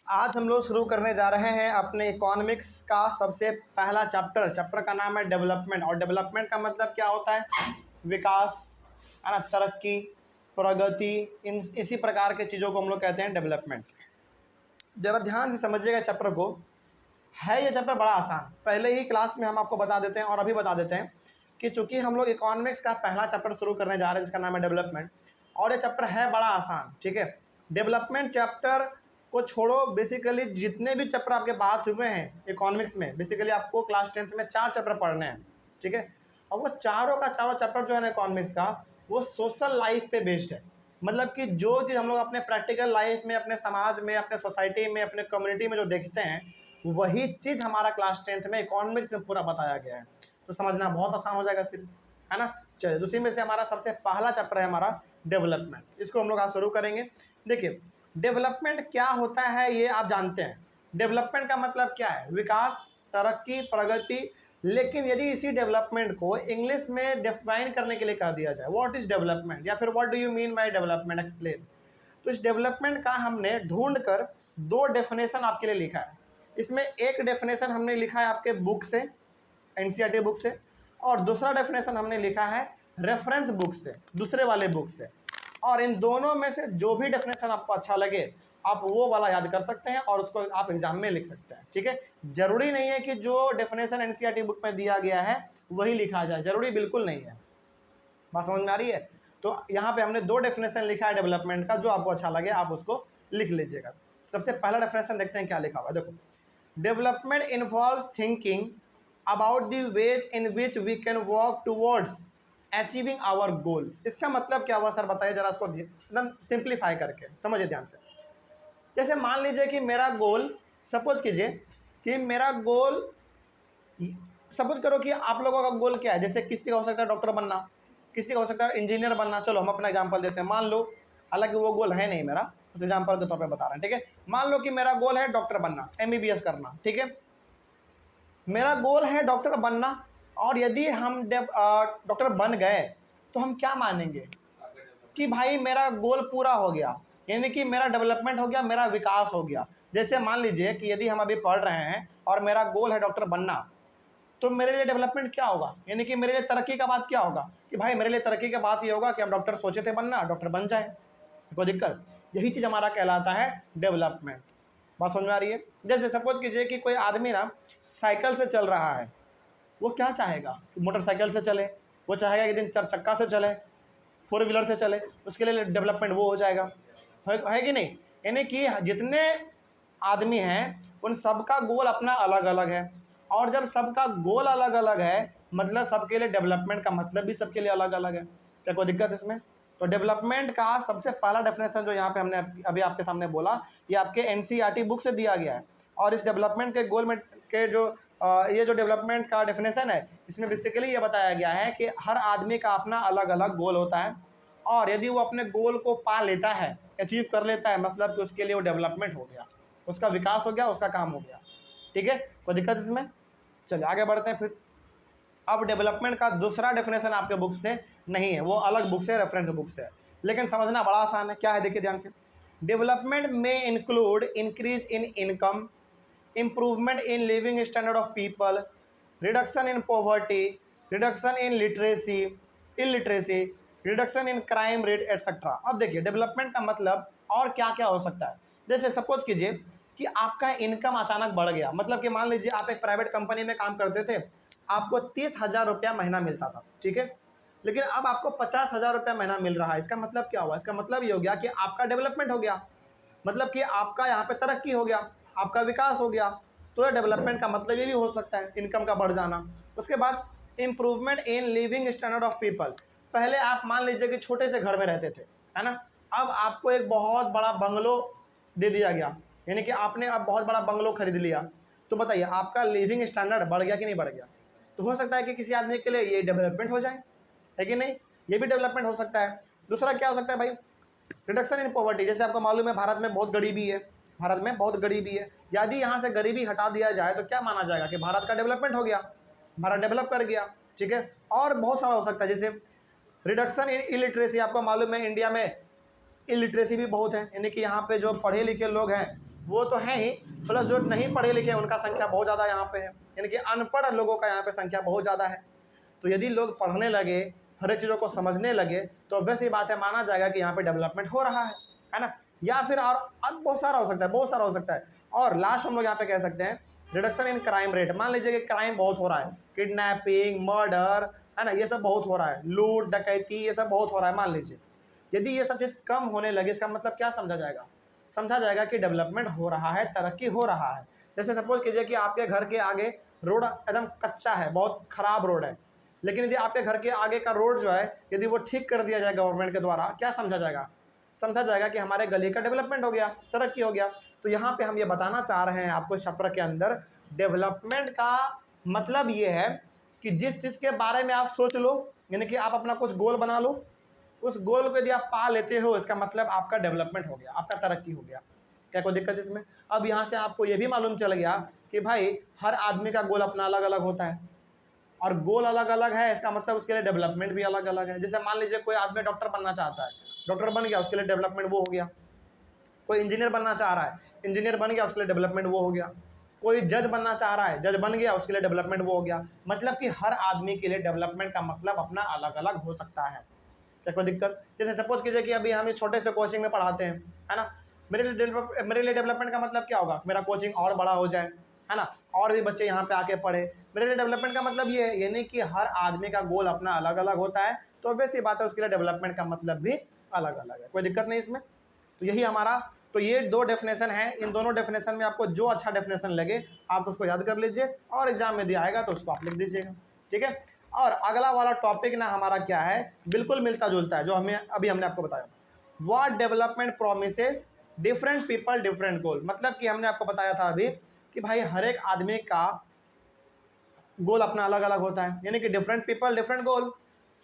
आज हम लोग शुरू करने जा रहे हैं अपने इकोनॉमिक्स का सबसे पहला चैप्टर का नाम है डेवलपमेंट। और डेवलपमेंट का मतलब क्या होता है? विकास, है ना, तरक्की, प्रगति, इन इसी प्रकार के चीज़ों को हम लोग कहते हैं डेवलपमेंट। ज़रा ध्यान से समझिएगा चैप्टर को। है ये चैप्टर बड़ा आसान, पहले ही क्लास में हम आपको बता देते हैं और अभी बता देते हैं कि चूंकि हम लोग इकोनॉमिक्स का पहला चैप्टर शुरू करने जा रहे हैं जिसका नाम है डेवलपमेंट, और ये चैप्टर है बड़ा आसान। ठीक है, डेवलपमेंट चैप्टर को छोड़ो, बेसिकली जितने भी चैप्टर आपके बात हुए हैं इकोनॉमिक्स में, बेसिकली आपको क्लास 10th में 4 चैप्टर पढ़ने हैं। ठीक है, और वो चारों का चारों चैप्टर जो है ना इकोनॉमिक्स का, वो सोशल लाइफ पे बेस्ड है। मतलब कि जो चीज़ हम लोग अपने प्रैक्टिकल लाइफ में, अपने समाज में, अपने सोसाइटी में, अपने कम्युनिटी में जो देखते हैं, वही चीज़ हमारा क्लास 10th में इकोनॉमिक्स में पूरा बताया गया है। तो समझना बहुत आसान हो जाएगा फिर, है ना। चलिए, उसी में से हमारा सबसे पहला चैप्टर है हमारा डेवलपमेंट। इसको हम लोग आज शुरू करेंगे। देखिए, डेवलपमेंट क्या होता है ये आप जानते हैं। डेवलपमेंट का मतलब क्या है? विकास, तरक्की, प्रगति। लेकिन यदि इसी डेवलपमेंट को इंग्लिश में डिफाइन करने के लिए कह दिया जाए, व्हाट इज डेवलपमेंट, या फिर what do you mean by development, explain, तो इस डेवलपमेंट का हमने ढूंढ कर 2 डेफिनेशन आपके लिए लिखा है। इसमें एक डेफिनेशन हमने लिखा है आपके बुक से, एनसीईआरटी बुक से, और दूसरा डेफिनेशन हमने लिखा है रेफरेंस बुक से, दूसरे वाले बुक से। और इन दोनों में से जो भी डेफिनेशन आपको अच्छा लगे आप वो वाला याद कर सकते हैं और उसको आप एग्जाम में लिख सकते हैं। ठीक है, जरूरी नहीं है कि जो डेफिनेशन एनसीईआरटी बुक में दिया गया है वही लिखा जाए, जरूरी बिल्कुल नहीं है। बात समझ में आ रही है? तो यहाँ पे हमने 2 डेफिनेशन लिखा है डेवलपमेंट का, जो आपको अच्छा लगे आप उसको लिख लीजिएगा। सबसे पहला डेफिनेशन देखते हैं क्या लिखा हुआ है। देखो, development involves thinking about the ways in which we can work towards achieving our goals. इसका मतलब क्या हुआ सर, बताइए जरा, इसको एकदम सिंप्लीफाई करके समझिए ध्यान से। जैसे मान लीजिए कि मेरा गोल, सपोज कीजिए कि मेरा गोल, सपोज करो कि आप लोगों का गोल क्या है। जैसे किसी का हो सकता है डॉक्टर बनना, किसी का हो सकता है इंजीनियर बनना। चलो हम अपना एग्जांपल देते हैं। मान लो, हालांकि वो गोल है नहीं मेरा, उस एग्जांपल के तौर पे बता रहे हैं। ठीक है, मान लो कि मेरा गोल है डॉक्टर बनना, एमबीबीएस करना। ठीक है, मेरा गोल है डॉक्टर बनना, और यदि हम डॉक्टर बन गए तो हम क्या मानेंगे कि भाई मेरा गोल पूरा हो गया, यानी कि मेरा डेवलपमेंट हो गया, मेरा विकास हो गया। जैसे मान लीजिए कि यदि हम अभी पढ़ रहे हैं और मेरा गोल है डॉक्टर बनना, तो मेरे लिए डेवलपमेंट क्या होगा, यानी कि मेरे लिए तरक्की का बात क्या होगा कि भाई मेरे लिए तरक्की का बात ये होगा कि हम डॉक्टर सोचे थे बनना, डॉक्टर बन जाए, कोई दिक्कत। यही चीज़ हमारा कहलाता है डेवलपमेंट। बात समझ में आ रही है? जैसे सपोज कीजिए कि कोई आदमी ना साइकिल से चल रहा है, वो क्या चाहेगा कि मोटरसाइकिल से चले, वो चाहेगा कि दिन 4 चक्का से चले, 4 व्हीलर से चले, उसके लिए डेवलपमेंट वो हो जाएगा, है कि नहीं। यानी कि जितने आदमी हैं उन सबका गोल अपना अलग अलग है, और जब सबका गोल अलग अलग है मतलब सबके लिए डेवलपमेंट का मतलब भी सबके लिए अलग अलग है। क्या कोई दिक्कत इसमें? तो डेवलपमेंट का सबसे पहला डेफिनेशन जो यहाँ पे हमने अभी आपके सामने बोला, ये आपके एनसीईआरटी बुक से दिया गया है। और इस डेवलपमेंट के गोल में के जो ये जो डेवलपमेंट का डेफिनेशन है, इसमें बेसिकली ये बताया गया है कि हर आदमी का अपना अलग अलग गोल होता है, और यदि वो अपने गोल को पा लेता है, अचीव कर लेता है, मतलब कि उसके लिए वो डेवलपमेंट हो गया, उसका विकास हो गया, उसका काम हो गया। ठीक है, कोई दिक्कत इसमें? चलिए आगे बढ़ते हैं फिर। अब डेवलपमेंट का दूसरा डेफिनेशन आपके बुक से नहीं है, वो अलग बुक से, रेफरेंस बुक से है, लेकिन समझना बड़ा आसान है। क्या है देखिए ध्यान से। डेवलपमेंट में include increase in income, improvement in living standard of people, reduction in poverty, reduction in illiteracy, reduction in crime rate, etc. अब देखिए डेवलपमेंट का मतलब और क्या क्या हो सकता है। जैसे सपोज कीजिए कि आपका इनकम अचानक बढ़ गया, मतलब कि मान लीजिए आप एक प्राइवेट कंपनी में काम करते थे, आपको 30,000 रुपया महीना मिलता था। ठीक है, लेकिन अब आपको 50,000 रुपया महीना मिल रहा है। इसका मतलब क्या हुआ? इसका मतलब ये हो गया कि आपका डेवलपमेंट हो गया, मतलब कि आपका यहाँ पे तरक्की हो गया, आपका विकास हो गया। तो ये डेवलपमेंट का मतलब ये भी हो सकता है, इनकम का बढ़ जाना। उसके बाद improvement in living standard of people. पहले आप मान लीजिए कि छोटे से घर में रहते थे, है ना, अब आपको एक बहुत बड़ा बंगलो दे दिया गया, यानी कि आपने अब बहुत बड़ा बंगलो खरीद लिया। तो बताइए आपका लिविंग स्टैंडर्ड बढ़ गया कि नहीं बढ़ गया? तो हो सकता है कि किसी आदमी के लिए ये डेवलपमेंट हो जाए, है कि नहीं? ये भी डेवलपमेंट हो सकता है। दूसरा क्या हो सकता है भाई? Reduction in poverty. जैसे आपको मालूम है भारत में बहुत गरीबी है, भारत में बहुत गरीबी है। यदि यहाँ से गरीबी हटा दिया जाए तो क्या माना जाएगा कि भारत का डेवलपमेंट हो गया, भारत डेवलप कर गया। ठीक है, और बहुत सारा हो सकता है। जैसे रिडक्शन इन इलिटरेसी, आपको मालूम है इंडिया में इलिटरेसी भी बहुत है, यानी कि यहाँ पे जो पढ़े लिखे लोग हैं वो तो है ही, प्लस जो नहीं पढ़े लिखे उनका संख्या बहुत ज़्यादा यहाँ पे है, यानी कि अनपढ़ लोगों का यहाँ पे संख्या बहुत ज़्यादा है। तो यदि लोग पढ़ने लगे, हर एक चीज़ों को समझने लगे, तो वैसी बात है, माना जाएगा कि यहाँ पे डेवलपमेंट हो रहा है ना। या फिर और बहुत सारा हो सकता है, बहुत सारा हो सकता है। और लास्ट हम लोग यहाँ पे कह सकते हैं रिडक्शन इन क्राइम रेट। मान लीजिए कि क्राइम बहुत हो रहा है, किडनैपिंग, मर्डर, है ना, ये सब बहुत हो रहा है, लूट डकैती, ये सब बहुत हो रहा है। मान लीजिए यदि ये सब चीज़ कम होने लगे, इसका मतलब क्या समझा जाएगा? समझा जाएगा कि डेवलपमेंट हो रहा है, तरक्की हो रहा है। जैसे सपोज कीजिए कि आपके घर के आगे रोड एकदम कच्चा है, बहुत ख़राब रोड है, लेकिन यदि आपके घर के आगे का रोड जो है यदि वो ठीक कर दिया जाए गवर्नमेंट के द्वारा, क्या समझा जाएगा? समझा जाएगा कि हमारे गली का डेवलपमेंट हो गया, तरक्की हो गया। तो यहाँ पे हम ये बताना चाह रहे हैं आपको इस चैप्टर के अंदर, डेवलपमेंट का मतलब ये है कि जिस चीज़ के बारे में आप सोच लो, यानी कि आप अपना कुछ गोल बना लो, उस गोल को यदि आप पा लेते हो, इसका मतलब आपका डेवलपमेंट हो गया, आपका तरक्की हो गया। क्या कोई दिक्कत इसमें? अब यहाँ से आपको ये भी मालूम चल गया कि भाई हर आदमी का गोल अपना अलग अलग होता है, और गोल अलग अलग है, इसका मतलब उसके लिए डेवलपमेंट भी अलग अलग है। जैसे मान लीजिए कोई आदमी डॉक्टर बनना चाहता है, डॉक्टर बन गया, उसके लिए डेवलपमेंट वो हो गया। कोई इंजीनियर बनना चाह रहा है, इंजीनियर बन गया, उसके लिए डेवलपमेंट वो हो गया। कोई जज बनना चाह रहा है, जज बन गया, उसके लिए डेवलपमेंट वो हो गया। मतलब कि हर आदमी के लिए डेवलपमेंट का मतलब अपना अलग अलग हो सकता है। क्या कोई दिक्कत? जैसे सपोज कीजिए कि अभी हम इस छोटे से कोचिंग में पढ़ाते हैं, है ना, मेरे लिए डेवलपमेंट का मतलब क्या होगा? मेरा कोचिंग और बड़ा हो जाए, है ना, और भी बच्चे यहाँ पे आके पढ़े। मेरे लिए डेवलपमेंट का मतलब ये है, यानी कि हर आदमी का गोल अपना अलग अलग होता है, तो वैसी बात है, उसके लिए डेवलपमेंट का मतलब भी अलग अलग है। कोई दिक्कत नहीं इसमें। तो यही हमारा, तो ये दो डेफिनेशन है, इन दोनों डेफिनेशन में आपको जो अच्छा डेफिनेशन लगे आप उसको याद कर लीजिए, और एग्जाम में दिया आएगा तो उसको आप लिख दीजिएगा, ठीक है। और अगला वाला टॉपिक ना हमारा क्या है, बिल्कुल मिलता जुलता है, जो हमने आपको बताया। What development promises different people different गोल। मतलब कि हमने आपको बताया था अभी कि भाई हर एक आदमी का गोल अपना अलग अलग होता है, यानी कि डिफरेंट पीपल डिफरेंट गोल,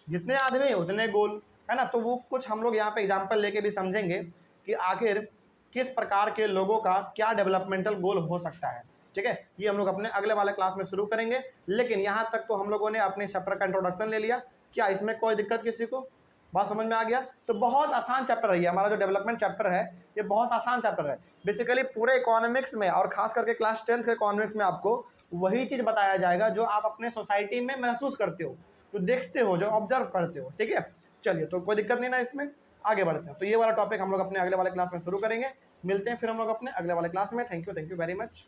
जितने आदमी उतने गोल, है ना। तो वो कुछ हम लोग यहाँ पे एग्जाम्पल लेके भी समझेंगे कि आखिर किस प्रकार के लोगों का क्या डेवलपमेंटल गोल हो सकता है, ठीक है। ये हम लोग अपने अगले वाले क्लास में शुरू करेंगे। लेकिन यहाँ तक तो हम लोगों ने अपने चैप्टर का इंट्रोडक्शन ले लिया। क्या इसमें कोई दिक्कत किसी को? बात समझ में आ गया? तो बहुत आसान चैप्टर है ये हमारा जो डेवलपमेंट चैप्टर है, ये बहुत आसान चैप्टर है। बेसिकली पूरे इकोनॉमिक्स में और खास करके क्लास 10th के इकोनॉमिक्स में आपको वही चीज़ बताया जाएगा जो आप अपने सोसाइटी में महसूस करते हो, जो देखते हो, जो ऑब्जर्व करते हो, ठीक है। चलिए, तो कोई दिक्कत नहीं ना इसमें, आगे बढ़ते हैं। तो ये वाला टॉपिक हम लोग अपने अगले वाले क्लास में शुरू करेंगे। मिलते हैं फिर हम लोग अपने अगले वाले क्लास में। Thank you very much.